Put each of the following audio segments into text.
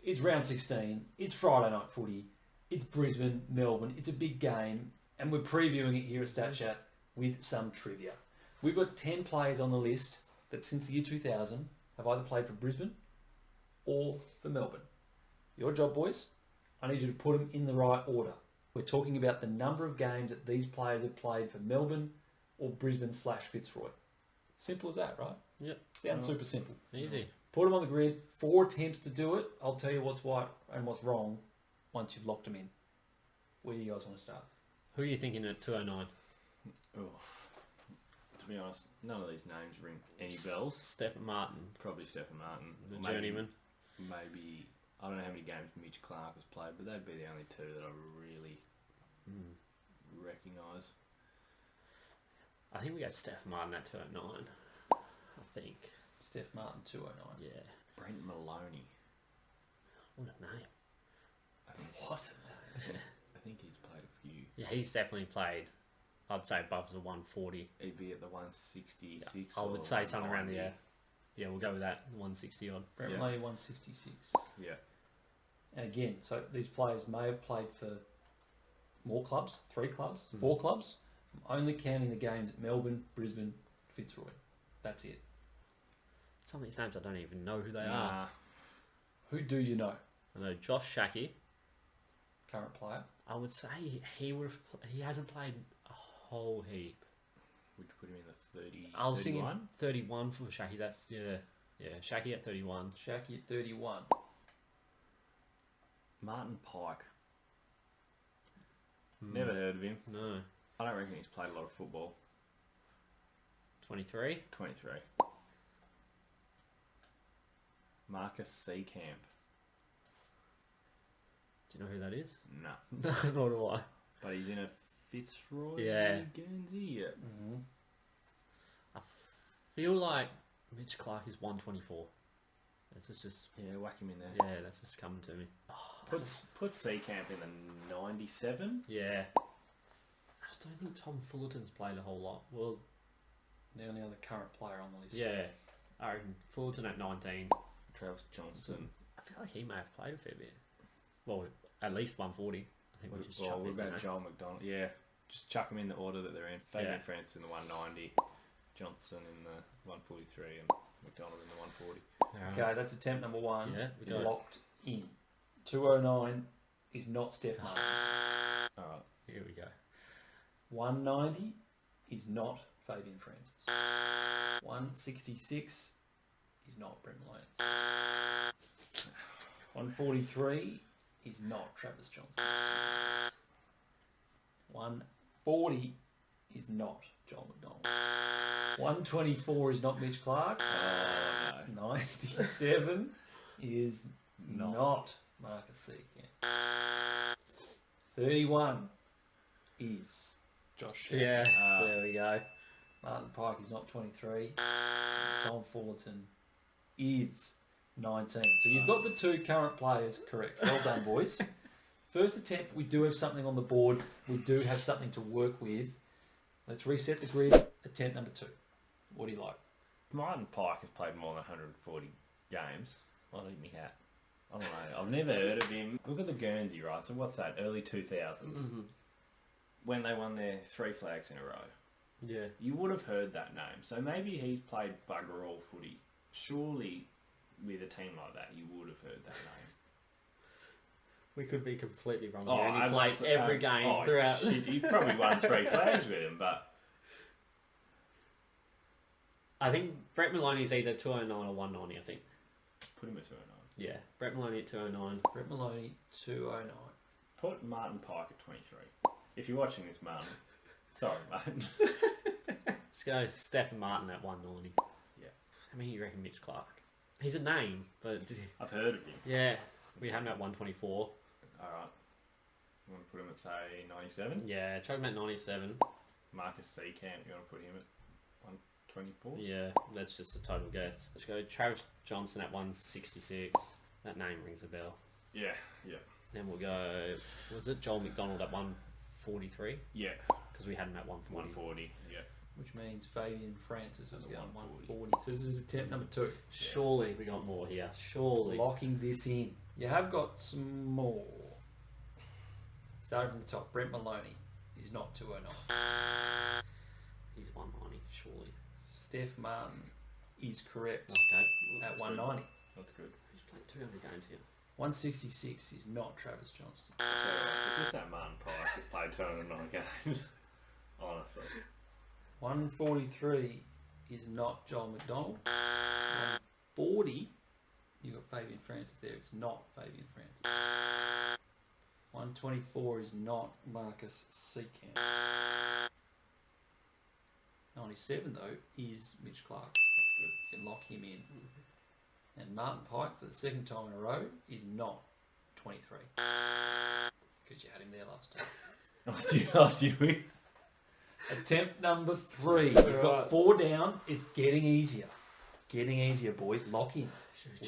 It's round 16. It's Friday night footy. It's Brisbane, Melbourne. It's a big game. And we're previewing it here at Stat Chat with some trivia. We've got 10 players on the list that since the year 2000 have either played for Brisbane or for Melbourne. Your job, boys, I need you to put them in the right order. We're talking about the number of games that these players have played for Melbourne or Brisbane/Fitzroy. Simple as that, right? Yep. Sounds super simple. Easy. Put them on the grid. 4 attempts to do it. I'll tell you what's right and what's wrong once you've locked them in. Where do you guys want to start? Who are you thinking at 209? Oh, to be honest, none of these names ring any bells. Stephen Martin, Probably Stephen Martin. the Maybe- journeyman. Maybe, I don't know how many games Mitch Clark has played, but they'd be the only two that I really recognise. I think we got Stephen Martin at 209. I think. Steph Martin, 209. Yeah. Brent Maloney. What a name. I think, What a name. I think he's played a few. Yeah, he's definitely played, I'd say, above the 140. He'd be at the 166. I would or say something around 90. there. Yeah, we'll go with that. 160 odd. Brett Yeah. Maloney, 166. Yeah. And again, so these players may have played for more clubs, 3 clubs, 4 clubs. I'm only counting the games at Melbourne, Brisbane, Fitzroy. That's it. Some of these names I don't even know who they are. Nah. Who do you know? I know Josh Shackey. Current player. I would say he would have. He hasn't played a whole heap. Would you put him in the 30? I was 31? thinking 31 for Shackey. That's yeah. Shackey at 31. Shackey at 31. Martin Pike. Never heard of him. No. I don't reckon he's played a lot of football. 23. 23. Marcus Seacamp. Do you know who that is? No. No, nor do I. But he's in a Fitzroy Yeah. Guernsey. Yeah. Mm-hmm. I feel like Mitch Clark is 124. That's just Yeah, whack him in there. yeah, that's just coming to me. Put Seacamp in the 97. Yeah. I don't think Tom Fullerton's played a whole lot. Well, The only other current player on the list. yeah. I reckon Fullerton at 19. Travis Johnson. I feel like he may have played a fair bit. Well, at least 140. I think we just chuck What these in about there. Joel McDonald? Yeah, just chuck them in the order that they're in. Fabian Yeah. France in the 190, Johnson in the 143, and McDonald in the 140. Alright. Okay, that's attempt number 1. Yeah, we got it. Locked in. 209 is not Steph Martin. Alright. Here we go. 190 is not Fabian Francis. 166 is not Brent Maloney. 143 is not Travis Johnson. 140 is not Joel McDonald. 124 is not Mitch Clark. Oh, no. 97 is not Marcus Seacamp. 31 is Josh Shepherd. Yeah, there we go. Martin Pike is not 23. Tom Fullerton is 19. So you've got the 2 current players correct. Well done, boys. First attempt, we do have something on the board. We do have something to work with. Let's reset the grid. Attempt number 2. What do you like? Martin Pike has played more than 140 games. I'll eat me hat. I don't know. I've never heard of him. Look at the Guernsey, right? So what's that? Early 2000s. When they won their 3 flags in a row. Yeah. You would have heard that name. So maybe he's played bugger all footy. Surely with a team like that, you would have heard that name. We could be completely wrong. Oh, He only played every game throughout. Shit, he probably won 3 flags with him, but I think Brett Maloney is either 209 or 190, I think. put him at 209. Yeah. Brett Maloney at 209. Brett Maloney, 209. Put Martin Pike at 23. If you're watching this, Martin, sorry, Martin. Let's go Stephen Martin at 190. Yeah. How many do you reckon Mitch Clark? He's a name, but I've heard of him. yeah, we have him at 124. Alright. You want to put him at, say, 97? Yeah, chuck him at 97. Marcus Seacamp, you want to put him at 124? Yeah, that's just a total guess. Let's go Travis Johnson at 166. That name rings a bell. Yeah, yeah. Then we'll go, was it Joel McDonald at 143? Yeah, Because we had him at 140. 140, yeah. Which means Fabian Francis is That's a going 140. 140. So this is attempt number 2. Surely we got more here. Surely. Locking this in. You have got some more. Starting from the top, Brent Maloney is not 209. He's 190, surely. Steph Martin is correct Okay. at 190. That's good. Who's played 200 games here? 166 is not Travis Johnston. So, just that Martin Price has played 209 games. Honestly. 143 is not Joel McDonald. 140, you got Fabian Francis there. It's not Fabian Francis. 124 is not Marcus Seekamp. 97 though is Mitch Clark. That's good. You can lock him in. And Martin Pike for the second time in a row is not 23. Because you had him there last time. Did we? Attempt number 3. You've got 4 down. It's getting easier. It's getting easier, boys. Lock in.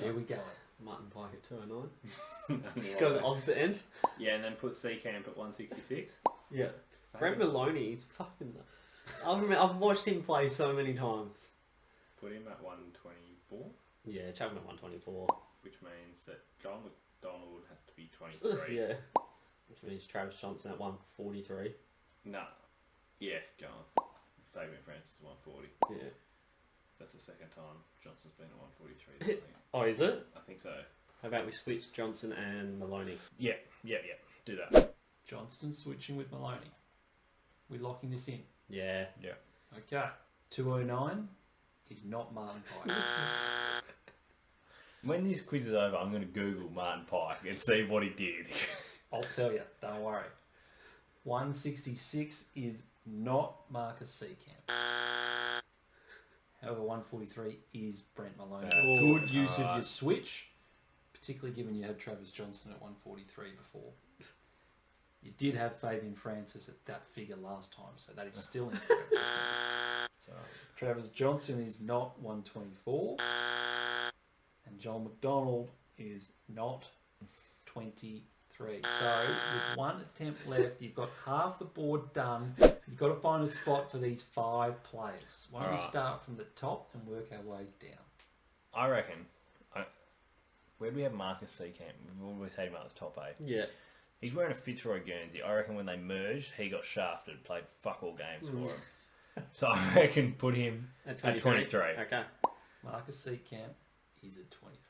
Where we go? Martin Pike at 209. Just Yeah. go to the opposite end. Yeah, and then put Seacamp at 166. Yeah. Brent Maloney is fucking... I've watched him play so many times. Put him at 124, Yeah, chuck him at 124. which means that John McDonald has to be 23. Yeah. Which means Travis Johnson at 143. No. Yeah, go on. Fabian Francis 140. Yeah. That's the second time Johnson's been at 143. I think. Oh, is it? I think so. How about we switch Johnson and Maloney? Yeah. Do that. Johnston switching with Maloney. We're locking this in. Yeah. Yeah. Okay. 209 is not Martin Pike. When this quiz is over, I'm going to Google Martin Pike and see what he did. I'll tell you. Don't worry. 166 is not Marcus Seekamp. However, 143 is Brent Maloney. That's Good good. use of your Alright. switch, particularly given you had Travis Johnson at 143 before. You did have Fabian Francis at that figure last time, so that is still incorrect. So, Travis Johnson is not 124, and Joel McDonald is not 23. So with one attempt left, you've got half the board done. You've got to find a spot for these 5 players. Why don't we Alright. start from the top and work our way down? I reckon. Where do we have Marcus Seacamp? We've always had him at the top 8. Yeah. He's wearing a Fitzroy Guernsey. I reckon when they merged, he got shafted, played fuck all games for him. So I reckon put him at 23. Okay. Marcus Seekamp is at 23.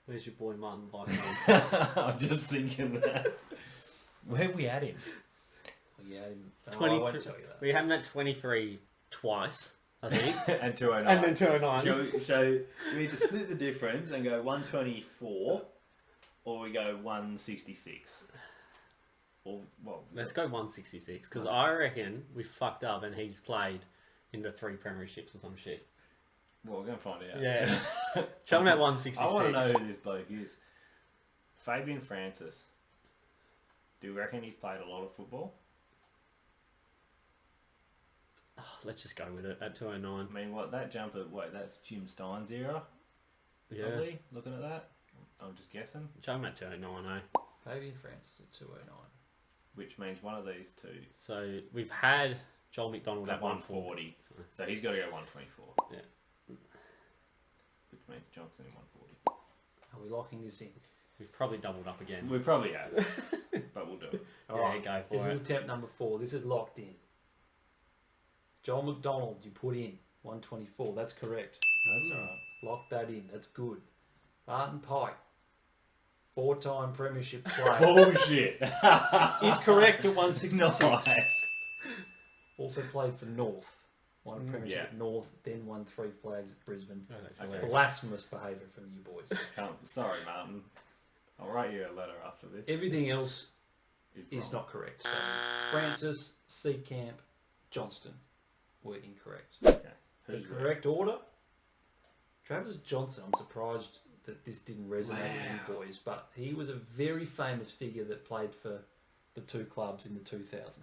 Where's your boy Martin Pike? I'm just thinking that. Where we at him? Well, yeah, so I 23. won't tell you that. We have him at 23 twice, I think. And 209. And then 209. So we either split the difference and go 124, or we go 166. Or, well, Let's go 166, because I reckon we fucked up and he's played in the 3 premierships or some shit. well, we're going to find out. Yeah. Show him at 166. I want to know who this bloke is. Fabian Francis. Do you reckon he's played a lot of football? Oh, let's just go with it at 209. I mean, what, that jumper, that's Jim Stein's era? Yeah. Probably, looking at that. I'm just guessing. Show him at 209, eh? Fabian Francis at 209. Which means one of these two So we've had Joel McDonald at at 140. So he's got to go 124. Yeah. Which means Johnson in 140. Are we locking this in? We've probably doubled up again. We probably have, but we'll do it. All Yeah, right, go for this it. is attempt number 4. This is locked in. Joel McDonald, you put in 124. That's correct. That's alright. Lock that in. That's good. Martin Pike, 4-time premiership player, Bullshit! is correct at 166. Nice. Also played for North. Won a premiership Yeah. at North, then won 3 flags at Brisbane. Oh, that's Okay. hilarious. Blasphemous behaviour from you boys. Sorry, Martin. I'll write you a letter after this. Everything else is wrong. not correct. So Francis, Seacamp, Johnston were incorrect. Okay. The Who's correct order, Travis Johnson. I'm surprised that this didn't resonate with you boys, but he was a very famous figure that played for the 2 clubs in the 2000s.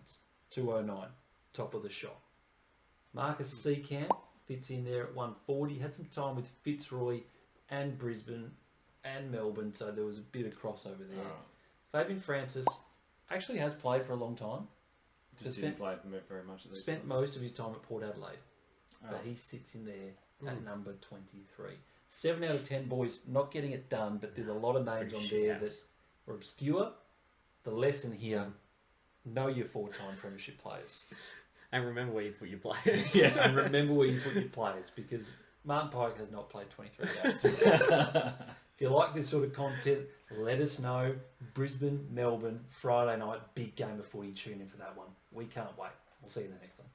209, top of the shop. Marcus Seacamp fits in there at 140. Had some time with Fitzroy and Brisbane and Melbourne, so there was a bit of crossover there. Alright. Fabian Francis actually has played for a long time. Just So didn't play very much of these. Spent most of his time at Port Adelaide, Oh. but he sits in there at number 23. 7 out of 10 boys not getting it done, but there's a lot of names on there that are obscure. The lesson here, know your 4-time premiership players. And remember where you put your players. Yeah, and remember where you put your players, because Martin Pike has not played 23 games. If you like this sort of content, let us know. Brisbane, Melbourne, Friday night, big game of footy. Tune in for that one. We can't wait. We'll see you in the next one.